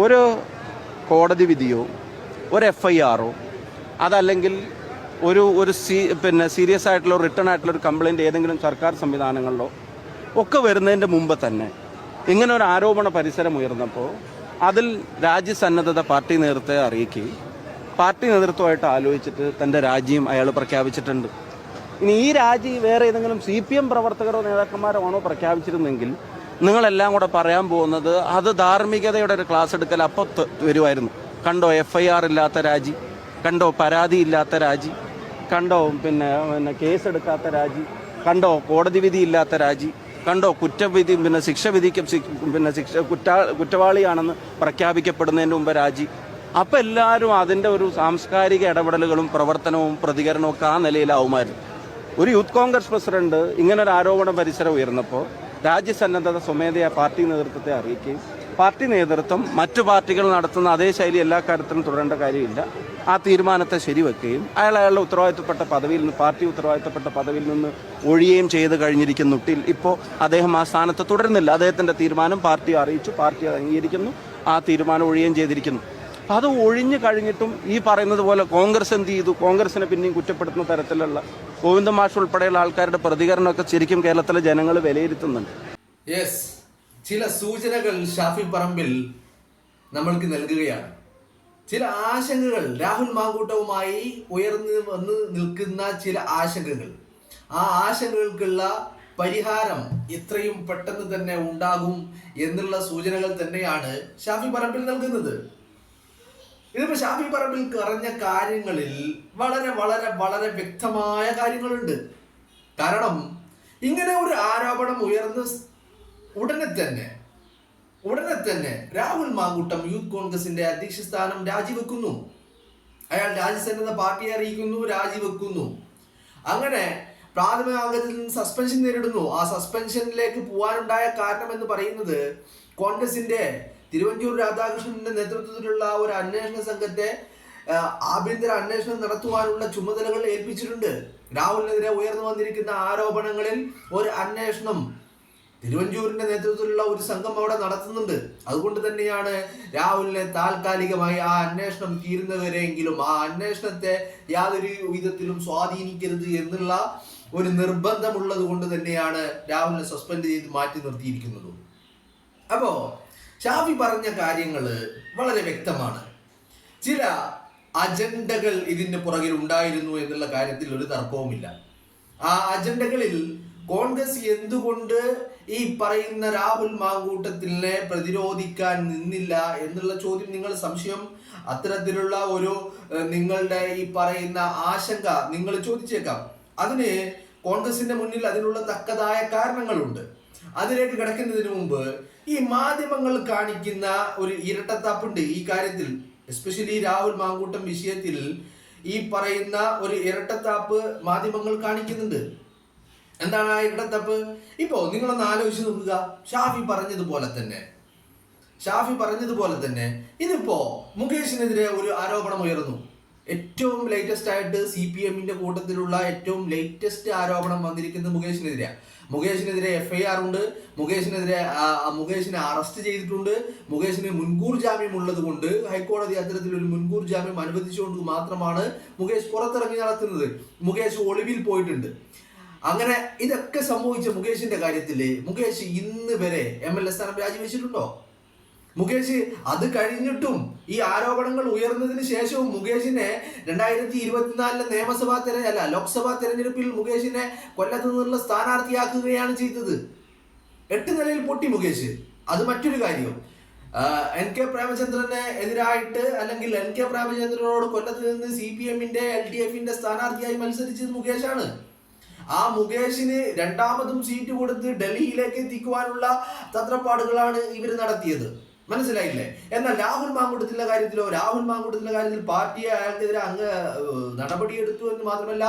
ഒരു കോടതി വിധിയോ ഒരു FIR-ഓ അതല്ലെങ്കിൽ ഒരു സീരിയസ് ആയിട്ടുള്ള റിട്ടേൺ ആയിട്ടുള്ള ഒരു കംപ്ലയിൻറ്റ് ഏതെങ്കിലും സർക്കാർ സംവിധാനങ്ങളിലോ ഒക്കെ വരുന്നതിൻ്റെ മുമ്പ് തന്നെ ഇങ്ങനെ ഒരു ആരോപണ പരിസരം ഉയർന്നപ്പോൾ അതിൽ രാജ്യസന്നദ്ധത പാർട്ടി നേതൃത്വത്തെ അറിയിക്കുകയും പാർട്ടി നേതൃത്വമായിട്ട് ആലോചിച്ചിട്ട് തൻ്റെ രാജിയും അയാൾ പ്രഖ്യാപിച്ചിട്ടുണ്ട്. ഇനി ഈ രാജി വേറെ ഏതെങ്കിലും CPM പ്രവർത്തകരോ നേതാക്കന്മാരോ ആണോ പ്രഖ്യാപിച്ചിരുന്നെങ്കിൽ നിങ്ങളെല്ലാം കൂടെ പറയാൻ പോകുന്നത് അത് ധാർമ്മികതയുടെ ഒരു ക്ലാസ് എടുക്കൽ അപ്പോൾ വരുമായിരുന്നു. കണ്ടോ FIR ഇല്ലാത്ത രാജി, കണ്ടോ പരാതിയില്ലാത്ത രാജി, കണ്ടോ പിന്നെ കേസെടുക്കാത്ത രാജി, കണ്ടോ കോടതി വിധി ഇല്ലാത്ത രാജി, കണ്ടോ കുറ്റവിധി കുറ്റവാളിയാണെന്ന് പ്രഖ്യാപിക്കപ്പെടുന്നതിന് മുമ്പ് രാജി. അപ്പം എല്ലാവരും അതിൻ്റെ ഒരു സാംസ്കാരിക ഇടപെടലുകളും പ്രവർത്തനവും പ്രതികരണവും ഒക്കെ ആ നിലയിലാവുമായിരുന്നു. ഒരു യൂത്ത് കോൺഗ്രസ് പ്രസിഡന്റ് ഇങ്ങനൊരു ആരോപണ പരിസരം ഉയർന്നപ്പോൾ രാജ്യസന്നദ്ധത സ്വമേധയാ പാർട്ടി നേതൃത്വത്തെ അറിയിക്കുകയും പാർട്ടി നേതൃത്വം മറ്റു പാർട്ടികൾ നടത്തുന്ന അതേ ശൈലി എല്ലാ കാര്യത്തിലും തുടരേണ്ട കാര്യമില്ല, ആ തീരുമാനത്തെ ശരിവെക്കുകയും അയാളുടെ ഉത്തരവാദിത്തപ്പെട്ട പദവിയിൽ നിന്ന് പാർട്ടി ഉത്തരവാദിത്തപ്പെട്ട പദവിയിൽ നിന്ന് ഒഴിയുകയും ചെയ്ത് കഴിഞ്ഞിരിക്കുന്നു. ഇപ്പോൾ അദ്ദേഹം ആ സ്ഥാനത്ത് തുടരുന്നില്ല. അദ്ദേഹത്തിൻ്റെ തീരുമാനം പാർട്ടി അറിയിച്ചു, പാർട്ടി അത് അംഗീകരിക്കുന്നു, ആ തീരുമാനം ഒഴിയുകയും ചെയ്തിരിക്കുന്നു. അത് ഒഴിഞ്ഞു കഴിഞ്ഞിട്ടും ഈ പറയുന്നത് പോലെ കോൺഗ്രസ് എന്ത് ചെയ്തു, കോൺഗ്രസിനെ പിന്നെയും കുറ്റപ്പെടുത്തുന്ന തരത്തിലുള്ള ഗോവിന്ദ മാഷ് ഉൾപ്പെടെയുള്ള ആൾക്കാരുടെ പ്രതികരണമൊക്കെ ശരിക്കും കേരളത്തിലെ ജനങ്ങൾ വിലയിരുത്തുന്നുണ്ട്. യെസ്, ചില സൂചനകൾ ഷാഫി പറമ്പിൽ നമ്മൾക്ക് നൽകുകയാണ്. ചില ആശങ്കകൾ രാഹുൽ മാങ്കൂട്ടവുമായി ഉയർന്നു വന്ന് നിൽക്കുന്ന ചില ആശങ്കകൾ, ആ ആശങ്കകൾക്കുള്ള പരിഹാരം എത്രയും പെട്ടെന്ന് തന്നെ ഉണ്ടാകും എന്നുള്ള സൂചനകൾ തന്നെയാണ് ഷാഫി പറമ്പിൽ നൽകുന്നത്. ഇതിപ്പോ ഷാഫി പറമ്പിൽ പറഞ്ഞ കാര്യങ്ങളിൽ വളരെ വളരെ വളരെ വ്യക്തമായ കാര്യങ്ങളുണ്ട്. കാരണം ഇങ്ങനെ ഒരു ആരോപണം ഉയർന്ന ഉടനെ തന്നെ രാഹുൽ മാങ്കൂട്ടം യൂത്ത് കോൺഗ്രസിന്റെ അധ്യക്ഷ സ്ഥാനം രാജിവെക്കുന്നു. അയാൾ രാജ്യസന്നദ്ധ പാർട്ടിയെ അറിയിക്കുന്നു, രാജിവെക്കുന്നു. അങ്ങനെ പ്രാഥമിക അംഗത്തിൽ നിന്ന് സസ്പെൻഷൻ നേരിടുന്നു. ആ സസ്പെൻഷനിലേക്ക് പോകാനുണ്ടായ കാരണം എന്ന് പറയുന്നത് കോൺഗ്രസിന്റെ തിരുവഞ്ചൂർ രാധാകൃഷ്ണന്റെ നേതൃത്വത്തിലുള്ള ഒരു അന്വേഷണ സംഘത്തെ ആഭ്യന്തര അന്വേഷണം നടത്തുവാനുള്ള ചുമതലകൾ ഏൽപ്പിച്ചിട്ടുണ്ട്. രാഹുലിനെതിരെ ഉയർന്നു വന്നിരിക്കുന്ന ആരോപണങ്ങളിൽ ഒരു അന്വേഷണം തിരുവഞ്ചൂരിന്റെ നേതൃത്വത്തിലുള്ള ഒരു സംഘം അവിടെ നടത്തുന്നുണ്ട്. അതുകൊണ്ട് തന്നെയാണ് രാഹുലിനെ താൽക്കാലികമായി ആ അന്വേഷണം തീരുന്നവരെങ്കിലും ആ അന്വേഷണത്തെ യാതൊരു വിധത്തിലും സ്വാധീനിക്കരുത് എന്നുള്ള ഒരു നിർബന്ധമുള്ളത് കൊണ്ട് തന്നെയാണ് രാഹുലിനെ സസ്പെൻഡ് ചെയ്ത് മാറ്റി നിർത്തിയിരിക്കുന്നത്. അപ്പോ ഷാഫി പറഞ്ഞ കാര്യങ്ങൾ വളരെ വ്യക്തമാണ്. ചില അജണ്ടകൾ ഇതിന്റെ പുറകിൽ ഉണ്ടായിരുന്നു എന്നുള്ള കാര്യത്തിൽ ഒരു തർക്കവുമില്ല. ആ അജണ്ടകളിൽ കോൺഗ്രസ് എന്തുകൊണ്ട് ഈ പറയുന്ന രാഹുൽ മാങ്കൂട്ടത്തിനെ പ്രതിരോധിക്കാൻ നിന്നില്ല എന്നുള്ള ചോദ്യം, നിങ്ങളുടെ സംശയം, അത്തരത്തിലുള്ള ഒരു നിങ്ങളുടെ ഈ പറയുന്ന ആശങ്ക നിങ്ങൾ ചോദിച്ചേക്കാം. അതിന് കോൺഗ്രസിന്റെ മുന്നിൽ അതിനുള്ള തക്കതായ കാരണങ്ങളുണ്ട്. അതിലേക്ക് കിടക്കുന്നതിന് മുമ്പ് ഈ മാധ്യമങ്ങൾ കാണിക്കുന്ന ഒരു ഇരട്ടത്താപ്പുണ്ട് ഈ കാര്യത്തിൽ. എസ്പെഷ്യലി രാഹുൽ മാങ്കൂട്ടം വിഷയത്തിൽ ഈ പറയുന്ന ഒരു ഇരട്ടത്താപ്പ് മാധ്യമങ്ങൾ കാണിക്കുന്നുണ്ട്. എന്താണ് ആ ഇരട്ടത്താപ്പ്? ഇപ്പോ നിങ്ങളൊന്ന് ആലോചിച്ച് നോക്കുക. ഷാഫി പറഞ്ഞതുപോലെ തന്നെ ഇതിപ്പോ മുകേഷിനെതിരെ ഒരു ആരോപണം ഉയർന്നു. ഏറ്റവും ലേറ്റസ്റ്റ് ആയിട്ട് CPM-ന്റെ കൂട്ടത്തിലുള്ള ഏറ്റവും ലേറ്റസ്റ്റ് ആരോപണം വന്നിരിക്കുന്നത് മുകേഷിനെതിരെ FIR ഉണ്ട്. മുകേഷിനെ അറസ്റ്റ് ചെയ്തിട്ടുണ്ട്. മുകേഷിന് മുൻകൂർ ജാമ്യം ഉള്ളത് കൊണ്ട് ഹൈക്കോടതി അത്തരത്തിലൊരു മുൻകൂർ ജാമ്യം അനുവദിച്ചുകൊണ്ട് മാത്രമാണ് മുകേഷ് പുറത്തിറങ്ങി നടക്കുന്നത്. മുകേഷ് ഒളിവിൽ പോയിട്ടുണ്ട്. അങ്ങനെ ഇതൊക്കെ സംഭവിച്ച മുകേഷിന്റെ കാര്യത്തില് മുകേഷ് ഇന്ന് വരെ MLA സ്ഥാനം രാജിവെച്ചിട്ടുണ്ടോ? മുകേഷ് അത് കഴിഞ്ഞിട്ടും ഈ ആരോപണങ്ങൾ ഉയർന്നതിന് ശേഷവും മുകേഷിനെ 2024 ലോക്സഭാ തെരഞ്ഞെടുപ്പിൽ മുകേഷിനെ കൊല്ലത്ത് നിന്നുള്ള സ്ഥാനാർത്ഥിയാക്കുകയാണ് ചെയ്തത്. 8 നിലയിൽ പൊട്ടി മുകേഷ്. അത് മറ്റൊരു കാര്യം. NK പ്രേമചന്ദ്രനെ എതിരായിട്ട് അല്ലെങ്കിൽ NK പ്രേമചന്ദ്രനോട് കൊല്ലത്ത് നിന്ന് CPM-ന്റെ LDF-ന്റെ സ്ഥാനാർത്ഥിയായി മത്സരിച്ചത് മുകേഷാണ്. ആ മുകേഷിന് രണ്ടാമതും സീറ്റ് കൊടുത്ത് ഡൽഹിയിലേക്ക് എത്തിക്കുവാനുള്ള തത്രപ്പാടുകളാണ് ഇവർ നടത്തിയത്. മനസ്സിലായില്ലേ? എന്നാൽ രാഹുൽ മാങ്കൂട്ടത്തിന്റെ കാര്യത്തിൽ പാർട്ടിയെ അയാൾക്കെതിരെ നടപടിയെടുത്തു എന്ന് മാത്രമല്ല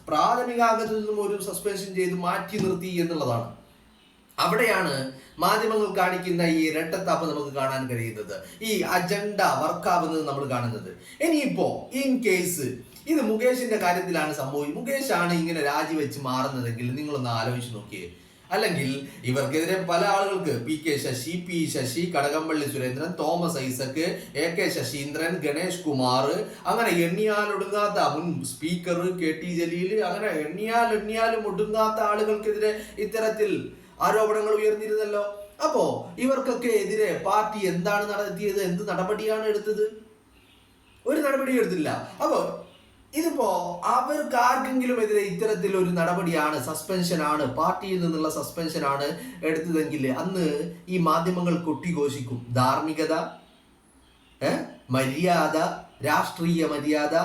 പ്രാഥമിക അംഗത്തിൽ നിന്നും ഒരു സസ്പെൻഷൻ ചെയ്ത് മാറ്റി നിർത്തി എന്നുള്ളതാണ്. അവിടെയാണ് മാധ്യമങ്ങൾ കാണിക്കുന്ന ഈ ഇരട്ടത്താപ്പ് നമുക്ക് കാണാൻ കഴിയുന്നത്, ഈ അജണ്ട വർക്കാവുന്നത് നമ്മൾ കാണുന്നത്. ഇനിയിപ്പോ ഇൻ കേസ് ഇത് മുകേഷിന്റെ കാര്യത്തിലാണ് സംഭവിച്ചത്, മുകേഷാണ് ഇങ്ങനെ രാജിവെച്ച് മാറുന്നതെങ്കിൽ നിങ്ങളൊന്ന് ആലോചിച്ച് നോക്കിയേ. അല്ലെങ്കിൽ ഇവർക്കെതിരെ പല ആളുകൾക്ക് PK Sasi, P Sasi, Kadakampally Surendran, Thomas Isaac, AK Saseendran, Ganesh Kumar, അങ്ങനെ എണ്ണിയാലൊടുങ്ങാത്ത മുൻ സ്പീക്കർ KT ജലീൽ, അങ്ങനെ എണ്ണിയാലും ഒടുങ്ങാത്ത ആളുകൾക്കെതിരെ ഇത്തരത്തിൽ ആരോപണങ്ങൾ ഉയർന്നിരുന്നല്ലോ. അപ്പോ ഇവർക്കൊക്കെ എതിരെ പാർട്ടി എന്താണ് നടത്തിയത്? എന്ത് നടപടിയാണ് എടുത്തത്? ഒരു നടപടി എടുത്തില്ല. അപ്പോ ഇതിപ്പോ അവർക്ക് ആർക്കെങ്കിലും എതിരെ ഇത്തരത്തിൽ ഒരു നടപടിയാണ്, സസ്പെൻഷനാണ്, പാർട്ടിയിൽ നിന്നുള്ള സസ്പെൻഷനാണ് എടുത്തതെങ്കിൽ അന്ന് ഈ മാധ്യമങ്ങൾ കൊട്ടിഘോഷിക്കും. ധാർമ്മികത, മര്യാദ, രാഷ്ട്രീയ മര്യാദ,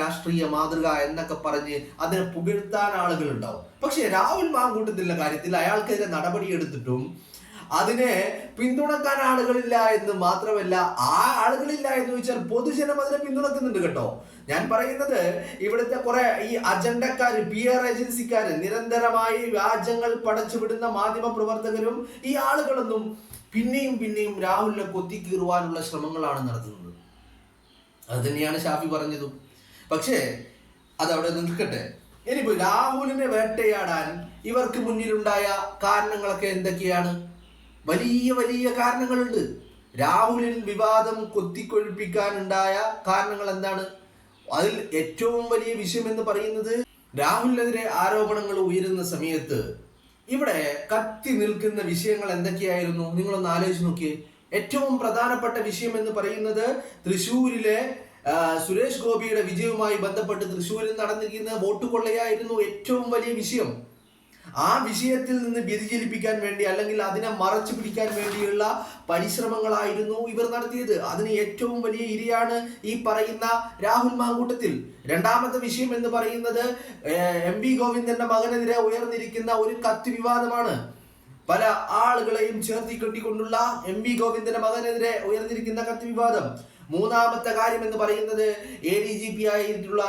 രാഷ്ട്രീയ മാതൃക എന്നൊക്കെ പറഞ്ഞ് അതിനെ പുകഴ്ത്താൻ ആളുകൾ ഉണ്ടാവും. പക്ഷെ രാഹുൽ മാങ്കൂട്ടത്തിലുള്ള കാര്യത്തിൽ അയാൾക്കെതിരെ നടപടി എടുത്തിട്ടും അതിനെ പിന്തുണക്കാൻ ആളുകളില്ല എന്ന് മാത്രമല്ല, ആ ആളുകളില്ല എന്ന് വെച്ചാൽ പൊതുജനം അതിനെ പിന്തുണക്കുന്നുണ്ട് കേട്ടോ. ഞാൻ പറയുന്നത് ഇവിടുത്തെ കുറെ ഈ അജണ്ടക്കാര്, PR ഏജൻസിക്കാര്, നിരന്തരമായി വ്യാജങ്ങൾ പടച്ചുവിടുന്ന മാധ്യമ പ്രവർത്തകരും ഈ ആളുകളൊന്നും പിന്നെയും രാഹുലിനെ കൊത്തിക്കീറുവാനുള്ള ശ്രമങ്ങളാണ് നടത്തുന്നത്. അത് തന്നെയാണ് ഷാഫി പറഞ്ഞതും. പക്ഷേ അതവിടെ നിൽക്കട്ടെ. ഇനിയിപ്പോ രാഹുലിനെ വേട്ടയാടാൻ ഇവർക്ക് മുന്നിലുണ്ടായ കാരണങ്ങളൊക്കെ എന്തൊക്കെയാണ്? വലിയ കാരണങ്ങളുണ്ട്. രാഹുലിൽ വിവാദം കൊത്തിക്കൊഴിപ്പിക്കാനുണ്ടായ കാരണങ്ങൾ എന്താണ്? അതിൽ ഏറ്റവും വലിയ വിഷയം എന്ന് പറയുന്നത്, രാഹുലിനെതിരെ ആരോപണങ്ങൾ ഉയരുന്ന സമയത്ത് ഇവിടെ കത്തി നിൽക്കുന്ന വിഷയങ്ങൾ എന്തൊക്കെയായിരുന്നു? നിങ്ങളൊന്ന് ആലോചിച്ച് നോക്കിയേ. ഏറ്റവും പ്രധാനപ്പെട്ട വിഷയം എന്ന് പറയുന്നത് തൃശ്ശൂരിലെ സുരേഷ് ഗോപിയുടെ വിജയവുമായി ബന്ധപ്പെട്ട് തൃശ്ശൂരിൽ നടന്നിരിക്കുന്ന വോട്ട് കൊള്ളയായിരുന്നു ഏറ്റവും വലിയ വിഷയം. ആ വിഷയത്തിൽ നിന്ന് വ്യതിചലിപ്പിക്കാൻ വേണ്ടി, അല്ലെങ്കിൽ അതിനെ മറച്ചു പിടിക്കാൻ വേണ്ടിയുള്ള പരിശ്രമങ്ങളായിരുന്നു ഇവർ നടത്തിയത്. അതിന് ഏറ്റവും വലിയ ഇരയാണ് ഈ പറയുന്ന രാഹുൽ മാങ്കൂട്ടത്തിൽ. രണ്ടാമത്തെ വിഷയം എന്ന് പറയുന്നത് MV ഗോവിന്ദന്റെ മകനെതിരെ ഉയർന്നിരിക്കുന്ന ഒരു കത്ത് വിവാദമാണ്. പല ആളുകളെയും ചേർത്തി കെട്ടിക്കൊണ്ടുള്ള MV ഗോവിന്ദന്റെ മകനെതിരെ ഉയർന്നിരിക്കുന്ന കത്ത് വിവാദം. മൂന്നാമത്തെ കാര്യം എന്ന് പറയുന്നത് ADGP ആയിട്ടുള്ള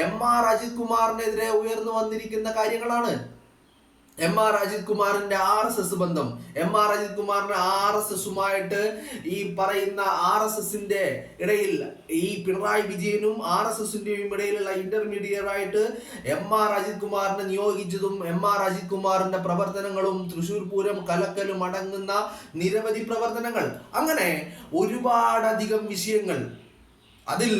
MR അജിത് കുമാറിനെതിരെ ഉയർന്നു വന്നിരിക്കുന്ന കാര്യങ്ങളാണ്. MR അജിത് കുമാറിന്റെ RSS ബന്ധം. MR അജിത് കുമാറിന്റെ RSSുമായിട്ട് ഈ പറയുന്ന RSSന്റെ ഇടയിൽ ഈ പിണറായി വിജയനും RSSന്റെയും ഇടയിലുള്ള ഇന്റർമീഡിയറ്റ് ആയിട്ട് MR അജിത് കുമാറിനെ നിയോഗിച്ചതും MR അജിത് കുമാറിന്റെ പ്രവർത്തനങ്ങളും തൃശ്ശൂർ പൂരം കലക്കലും അടങ്ങുന്ന നിരവധി പ്രവർത്തനങ്ങൾ, അങ്ങനെ ഒരുപാടധികം വിഷയങ്ങൾ. അതിൽ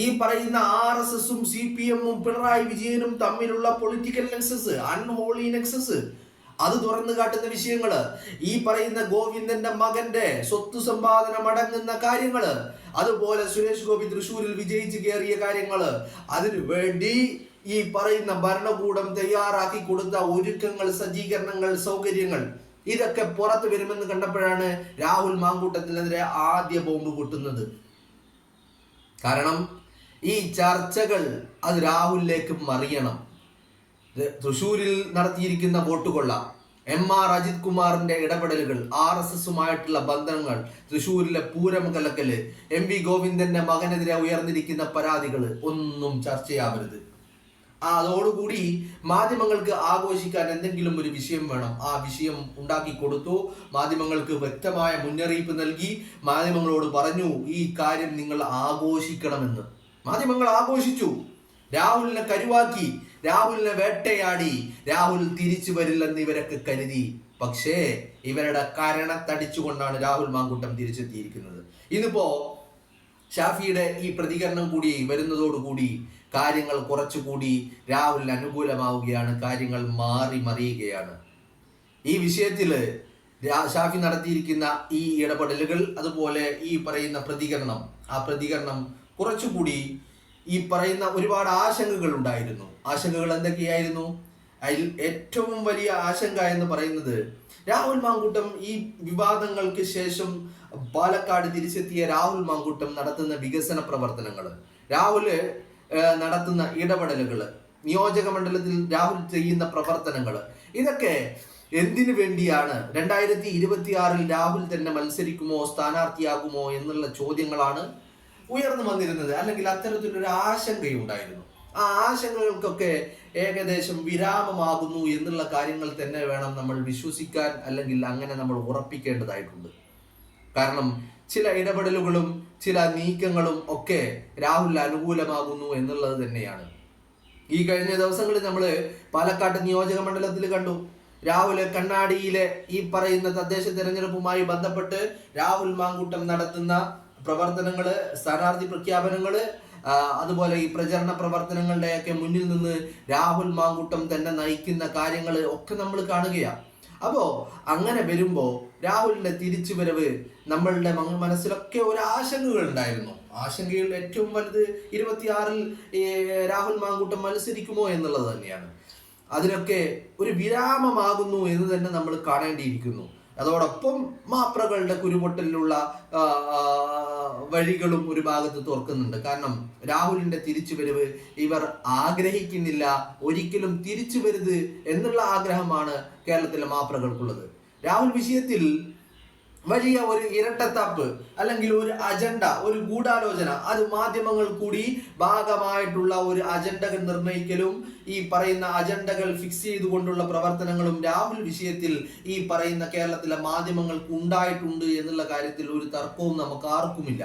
ഈ പറയുന്ന RSSും CPMും പിണറായി വിജയനും തമ്മിലുള്ള പൊളിറ്റിക്കൽ നെക്സസ്, അൺഹോളി നെക്സസ്, അത് തുറന്നു കാട്ടുന്ന വിഷയങ്ങള്, ഈ പറയുന്ന ഗോവിന്ദന്റെ മകന്റെ സ്വത്ത് സമ്പാദനം അടങ്ങുന്ന കാര്യങ്ങള്, അതുപോലെ സുരേഷ് ഗോപി തൃശ്ശൂരിൽ വിജയിച്ച് കയറിയ കാര്യങ്ങള്, അതിനു വേണ്ടി ഈ പറയുന്ന ഭരണകൂടം തയ്യാറാക്കി കൊടുത്ത ഒരുക്കങ്ങൾ, സജ്ജീകരണങ്ങൾ, സൗകര്യങ്ങൾ, ഇതൊക്കെ പുറത്തു വരുമെന്ന് കണ്ടപ്പോഴാണ് രാഹുൽ മാങ്കൂട്ടത്തിനെതിരെ ആദ്യ ബോംബ് പൊട്ടുന്നത്. കാരണം ഈ ചർച്ചകൾ അത് രാഹുലിലേക്ക് മറിയണം. തൃശ്ശൂരിൽ നടത്തിയിരിക്കുന്ന വോട്ടുകൊള്ള, MR അജിത് കുമാറിന്റെ ഇടപെടലുകൾ, RSSുമായിട്ടുള്ള ബന്ധങ്ങൾ, തൃശ്ശൂരിലെ പൂരം കലക്കല്, MV ഗോവിന്ദന്റെ മകനെതിരെ ഉയർന്നിരിക്കുന്ന പരാതികൾ ഒന്നും ചർച്ചയാവരുത്. അതോടുകൂടി മാധ്യമങ്ങൾക്ക് ആഘോഷിക്കാൻ എന്തെങ്കിലും ഒരു വിഷയം വേണം. ആ വിഷയം ഉണ്ടാക്കി കൊടുത്തു. മാധ്യമങ്ങൾക്ക് വ്യക്തമായ മുന്നറിയിപ്പ് നൽകി. മാധ്യമങ്ങളോട് പറഞ്ഞു ഈ കാര്യം നിങ്ങൾ ആഘോഷിക്കണമെന്ന്. മാധ്യമങ്ങൾ ആഘോഷിച്ചു. രാഹുലിനെ കരുവാക്കി, രാഹുലിനെ വേട്ടയാടി. രാഹുൽ തിരിച്ചു വരില്ലെന്ന് ഇവരൊക്കെ കരുതി. പക്ഷേ ഇവരുടെ കരണത്തടിച്ചുകൊണ്ടാണ് രാഹുൽ മാങ്കൂട്ടം തിരിച്ചെത്തിയിരിക്കുന്നത്. ഇന്നിപ്പോ ഷാഫിയുടെ ഈ പ്രതികരണം കൂടി വരുന്നതോടുകൂടി കാര്യങ്ങൾ കുറച്ചുകൂടി രാഹുലിന് അനുകൂലമാവുകയാണ്. കാര്യങ്ങൾ മറിയുകയാണ്. ഈ വിഷയത്തിൽ ഷാഫി നടത്തിയിരിക്കുന്ന ഈ ഇടപെടലുകൾ, അതുപോലെ ഈ പറയുന്ന പ്രതികരണം, ആ പ്രതികരണം കുറച്ചുകൂടി ഈ പറയുന്ന ഒരുപാട് ആശങ്കകൾ ഉണ്ടായിരുന്നു. ആശങ്കകൾ എന്തൊക്കെയായിരുന്നു? അതിൽ ഏറ്റവും വലിയ ആശങ്ക എന്ന് പറയുന്നത്, രാഹുൽ മാങ്കൂട്ടം ഈ വിവാദങ്ങൾക്ക് ശേഷം പാലക്കാട് തിരിച്ചെത്തിയ രാഹുൽ മാങ്കൂട്ടം നടത്തുന്ന വികസന പ്രവർത്തനങ്ങൾ, രാഹുല് നടത്തുന്ന ഇടപെടലുകൾ, നിയോജക മണ്ഡലത്തിൽ രാഹുൽ ചെയ്യുന്ന പ്രവർത്തനങ്ങൾ, ഇതൊക്കെ എന്തിനു വേണ്ടിയാണ്? 2026 രാഹുൽ തന്നെ മത്സരിക്കുമോ, സ്ഥാനാർത്ഥിയാകുമോ എന്നുള്ള ചോദ്യങ്ങളാണ് ഉയർന്നു വന്നിരുന്നത്. അല്ലെങ്കിൽ അത്തരത്തിലൊരു ആശങ്കയുണ്ടായിരുന്നു. ആ ആശങ്കകൾക്കൊക്കെ ഏകദേശം വിരാമമാകുന്നു എന്നുള്ള കാര്യങ്ങൾ തന്നെ വേണം നമ്മൾ വിശ്വസിക്കാൻ, അല്ലെങ്കിൽ അങ്ങനെ നമ്മൾ ഉറപ്പിക്കേണ്ടതായിട്ടുണ്ട്. കാരണം ചില ഇടപെടലുകളും ചില നീക്കങ്ങളും ഒക്കെ രാഹുലിന് അനുകൂലമാകുന്നു എന്നുള്ളത് തന്നെയാണ്. ഈ കഴിഞ്ഞ ദിവസങ്ങളിൽ നമ്മൾ പാലക്കാട് നിയോജക മണ്ഡലത്തിൽ കണ്ടു. രാഹുൽ കണ്ണാടിയിലെ ഈ പറയുന്ന തദ്ദേശ തെരഞ്ഞെടുപ്പുമായി ബന്ധപ്പെട്ട് രാഹുൽ മാങ്കൂട്ടം നടത്തുന്ന പ്രവർത്തനങ്ങള്, സ്ഥാനാർത്ഥി പ്രഖ്യാപനങ്ങള്, അതുപോലെ ഈ പ്രചരണ പ്രവർത്തനങ്ങളുടെയൊക്കെ മുന്നിൽ നിന്ന് രാഹുൽ മാങ്കൂട്ടം തന്നെ നയിക്കുന്ന കാര്യങ്ങൾ ഒക്കെ നമ്മൾ കാണുകയാണ്. അപ്പോ അങ്ങനെ വരുമ്പോ രാഹുലിന്റെ തിരിച്ചുവരവ് നമ്മളുടെ മനസ്സിലൊക്കെ ഒരു ആശങ്കകൾ ഉണ്ടായിരുന്നു. ആശങ്കയിൽ ഏറ്റവും വലുത് 26-ൽ രാഹുൽ മാങ്കൂട്ടം മത്സരിക്കുമോ എന്നുള്ളത് തന്നെയാണ്. അതിനൊക്കെ ഒരു വിരാമമാകുന്നു എന്ന് തന്നെ നമ്മൾ കാണേണ്ടിയിരിക്കുന്നു. അതോടൊപ്പം മാപ്രകളുടെ കുരുപൊട്ടലിലുള്ള വഴികളും ഒരു ഭാഗത്ത് തുറക്കുന്നുണ്ട്. കാരണം രാഹുലിന്റെ തിരിച്ചുവരവ് ഇവർ ആഗ്രഹിക്കുന്നില്ല, ഒരിക്കലും തിരിച്ചു വരുത് എന്നുള്ള ആഗ്രഹമാണ് കേരളത്തിലെ മാപ്രകൾക്കുള്ളത്. രാഹുൽ വിഷയത്തിൽ വലിയ ഒരു ഇരട്ടത്താപ്പ് അല്ലെങ്കിൽ ഒരു അജണ്ട, ഒരു ഗൂഢാലോചന, അത് മാധ്യമങ്ങൾ കൂടി ഭാഗമായിട്ടുള്ള ഒരു അജണ്ടകൾ നിർണ്ണയിക്കലും ഈ പറയുന്ന അജണ്ടകൾ ഫിക്സ് ചെയ്തുകൊണ്ടുള്ള പ്രവർത്തനങ്ങളും രാഹുൽ വിഷയത്തിൽ ഈ പറയുന്ന കേരളത്തിലെ മാധ്യമങ്ങൾക്ക് ഉണ്ടായിട്ടുണ്ട് എന്നുള്ള കാര്യത്തിൽ ഒരു തർക്കവും നമുക്ക് ആർക്കുമില്ല.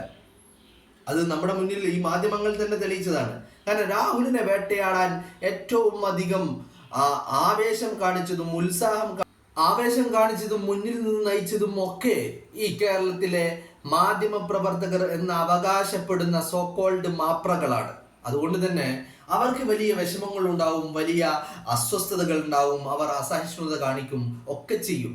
അത് നമ്മുടെ മുന്നിൽ ഈ മാധ്യമങ്ങൾ തന്നെ തെളിയിച്ചതാണ്. കാരണം രാഹുലിനെ വേട്ടയാടാൻ ഏറ്റവും അധികം ആവേശം കാണിച്ചതും ആവേശം കാണിച്ചതും മുന്നിൽ നിന്ന് നയിച്ചതും ഒക്കെ ഈ കേരളത്തിലെ മാധ്യമ പ്രവർത്തകർ എന്ന് അവകാശപ്പെടുന്ന സോക്കോൾഡ് മാപ്രകളാണ്. അതുകൊണ്ട് തന്നെ അവർക്ക് വലിയ വിഷമങ്ങൾ ഉണ്ടാവും, വലിയ അസ്വസ്ഥതകൾ ഉണ്ടാവും, അവർ അസഹിഷ്ണുത കാണിക്കും, ഒക്കെ ചെയ്യും.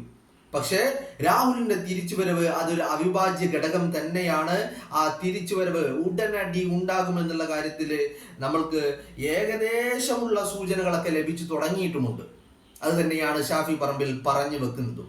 പക്ഷേ രാഹുലിന്റെ തിരിച്ചുവരവ് അതൊരു അവിഭാജ്യ ഘടകം തന്നെയാണ്. ആ തിരിച്ചുവരവ് ഉടനടി ഉണ്ടാകുമെന്നുള്ള കാര്യത്തിൽ നമ്മൾക്ക് ഏകദേശമുള്ള സൂചനകളൊക്കെ ലഭിച്ചു തുടങ്ങിയിട്ടുമുണ്ട്. അത് തന്നെയാണ് ഷാഫി പറമ്പിൽ പറഞ്ഞു വെക്കുന്നതും.